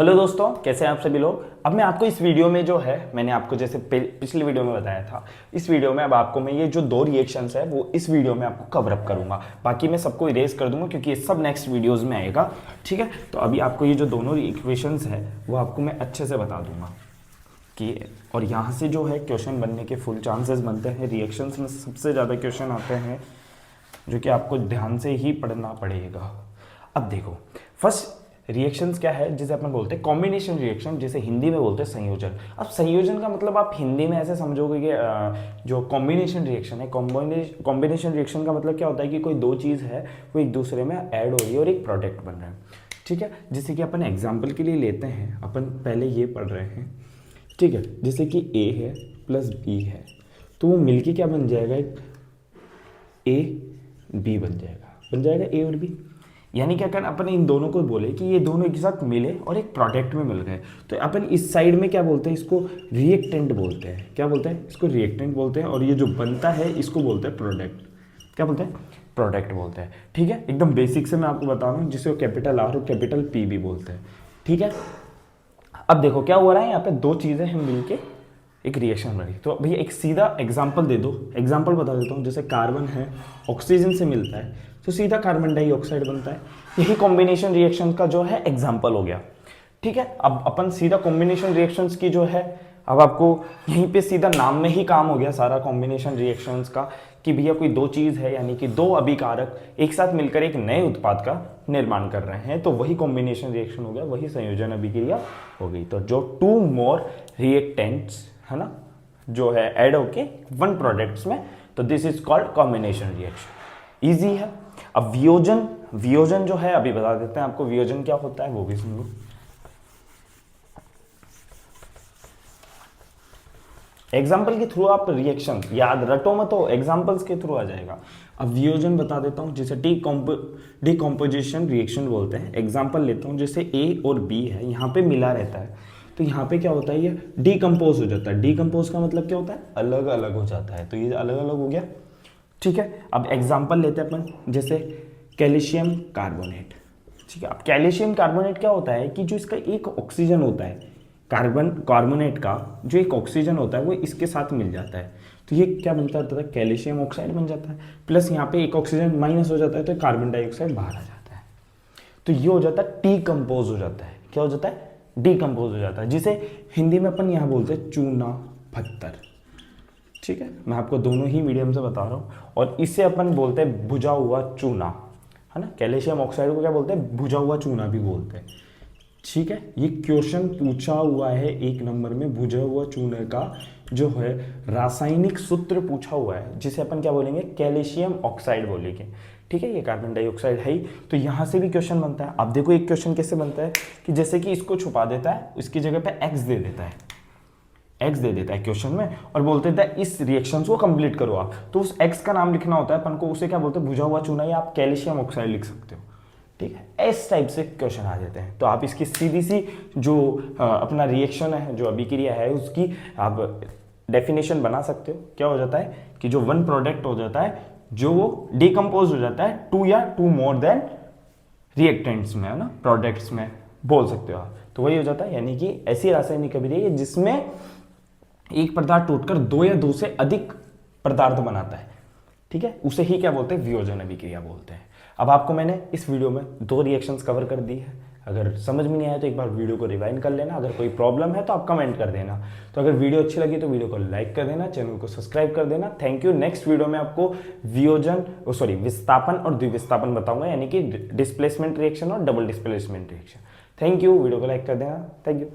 Hello दोस्तों, कैसे हैं आप सभी लोग। अब मैं आपको इस वीडियो में जो है मैंने आपको जैसे पिछली वीडियो में बताया था, इस वीडियो में अब आपको मैं ये जो दो रिएक्शंस है वो इस वीडियो में आपको कवर अप करूंगा। बाकी मैं सबको इरेज कर दूंगा क्योंकि ये सब नेक्स्ट वीडियोस में आएगा। ठीक है, तो अभी आपको ये जो दोनों इक्वेशंस है वो आपको मैं अच्छे से बता दूंगा कि, और यहाँ से जो है क्वेश्चन बनने के फुल चांसेस बनते हैं। रिएक्शंस में सबसे ज़्यादा क्वेश्चन आते हैं जो कि आपको ध्यान से ही पढ़ना पड़ेगा। अब देखो, फर्स्ट रिएक्शंस क्या है जिसे अपन बोलते हैं कॉम्बिनेशन रिएक्शन, जिसे हिंदी में बोलते हैं संयोजन। अब संयोजन का मतलब आप हिंदी में ऐसे समझोगे कि जो कॉम्बिनेशन रिएक्शन है, कॉम्बिनेशन रिएक्शन का मतलब क्या होता है कि कोई दो चीज़ है वो एक दूसरे में ऐड हो रही है और एक प्रोडक्ट बन रहा है। ठीक है, जैसे कि अपन एग्जाम्पल के लिए लेते हैं, अपन पहले ये पढ़ रहे हैं। ठीक है, जैसे कि ए है प्लस बी है तो वो मिलके क्या बन जाएगा, एक ए बी बन जाएगा ए और बी। यानी क्या करना, अपन इन दोनों को बोले कि ये दोनों एक साथ मिले और एक प्रोडक्ट में मिल गए, तो अपन इस साइड में क्या बोलते हैं, इसको रिएक्टेंट बोलते हैं। क्या बोलते हैं, इसको रिएक्टेंट बोलते हैं। और ये जो बनता है इसको बोलते हैं प्रोडक्ट। क्या बोलते हैं, प्रोडक्ट बोलते हैं। ठीक है, एकदम बेसिक से मैं आपको बता रहा हूँ, जिसे कैपिटल आर और कैपिटल पी भी बोलते हैं। ठीक है, अब देखो क्या हो रहा है, यहाँ पे दो चीज़ें हैं मिलके एक रिएक्शन बनी। तो भैया एक सीधा एग्जाम्पल दे दो, एग्जाम्पल बता देता हूँ। जैसे कार्बन है ऑक्सीजन से मिलता है तो सीधा कार्बन डाइऑक्साइड बनता है। यही कॉम्बिनेशन रिएक्शन का जो है एग्जाम्पल हो गया। ठीक है, अब अपन सीधा कॉम्बिनेशन रिएक्शंस की जो है, अब आपको यहीं पे सीधा नाम में ही काम हो गया सारा कॉम्बिनेशन रिएक्शंस का, कि भैया कोई दो चीज़ है यानी कि दो अभिकारक एक साथ मिलकर एक नए उत्पाद का निर्माण कर रहे हैं, तो वही कॉम्बिनेशन रिएक्शन हो गया, वही संयोजन अभिक्रिया हो गई। तो जो टू मोर रिएक्टेंट्स है ना, जो है ऐड होके वन प्रोडक्ट्स में, तो this is called combination reaction. Easy है। अब वियोजन, वियोजन जो है अभी बता देते हैं आपको, वियोजन क्या होता है वो भी सुन लो। एग्जाम्पल के थ्रू आप रिएक्शन याद रटो मत, हो एग्जाम्पल्स के थ्रू आ जाएगा। अब वियोजन बता देता हूं, जिसे डिकम्पोजिशन रिएक्शन बोलते हैं। एग्जाम्पल लेता हूं, जैसे ए और बी है, यहाँ पे मिला रहता है, तो यहाँ पे क्या होता है, ये डिकम्पोज हो जाता है। डिकम्पोज का मतलब क्या होता है, अलग अलग हो जाता है, तो ये अलग अलग हो गया। ठीक है, अब एग्जाम्पल लेते हैं अपन, जैसे कैल्शियम कार्बोनेट। ठीक है, अब कैल्शियम कार्बोनेट क्या होता है कि जो इसका एक ऑक्सीजन होता है, कार्बोनेट का जो एक ऑक्सीजन होता है वो इसके साथ मिल जाता है, तो ये क्या बनता है, कैल्शियम ऑक्साइड बन जाता है। प्लस यहाँ पे एक ऑक्सीजन माइनस हो जाता है तो कार्बन डाइऑक्साइड बाहर आ जाता है, तो ये हो जाता है डीकम्पोज हो जाता है। क्या हो जाता है, डीकम्पोज हो जाता है, जिसे हिंदी में अपन यहाँ बोलते हैं चूना पत्थर। ठीक है, मैं आपको दोनों ही मीडियम से बता रहा हूँ। और इसे अपन बोलते हैं भुजा हुआ चूना, है ना। कैल्शियम ऑक्साइड को क्या बोलते हैं, भुजा हुआ चूना भी बोलते हैं। ठीक है, ये क्वेश्चन पूछा हुआ है 1 नंबर में, भुजा हुआ चूने का जो है रासायनिक सूत्र पूछा हुआ है, जिसे अपन क्या बोलेंगे, कैल्शियम ऑक्साइड बोलेंगे। ठीक है, ये कार्बन डाइऑक्साइड है ही, तो यहाँ से भी क्वेश्चन बनता है। अब देखो एक क्वेश्चन कैसे बनता है कि जैसे कि इसको छुपा देता है, इसकी जगह पे एक्स दे देता है, एक्स दे देता है क्वेश्चन में, और बोलते हैं इस रिएक्शन को कंप्लीट करो आप, तो उस एक्स का नाम लिखना होता है अपन को, उसे क्या बोलते हैं, भुजा हुआ चूना, या आप कैल्शियम ऑक्साइड लिख सकते हो। ठीक है, इस टाइप से क्वेश्चन आ जाते हैं, तो आप इसकी सीधी सी जो अपना रिएक्शन है, जो अभिक्रिया है, उसकी आप डेफिनेशन बना सकते हो। क्या हो जाता है कि जो वन प्रोडक्ट हो जाता है, जो वो डिकम्पोज हो जाता है टू या टू मोर देन रिएक्टेंट्स में, है ना, प्रोडक्ट्स में बोल सकते हो आप, तो वही हो जाता है। यानी कि ऐसी रासायनिक अभिक्रिया जिसमें एक पदार्थ टूटकर दो या दो से अधिक पदार्थ बनाता है। ठीक है, उसे ही क्या बोलते हैं, वियोजन अभिक्रिया बोलते हैं। अब आपको मैंने इस वीडियो में दो रिएक्शंस कवर कर दी है। अगर समझ में नहीं आया तो एक बार वीडियो को रिवाइंड कर लेना, अगर कोई प्रॉब्लम है तो आप कमेंट कर देना। तो अगर वीडियो अच्छी लगी तो वीडियो को लाइक कर देना, चैनल को सब्सक्राइब कर देना। Thank you. नेक्स्ट वीडियो में आपको विस्थापन और द्विविस्थापन बताऊंगा, यानी कि डिस्प्लेसमेंट रिएक्शन और double displacement reaction. Thank you, video को लाइक कर देना। Thank you.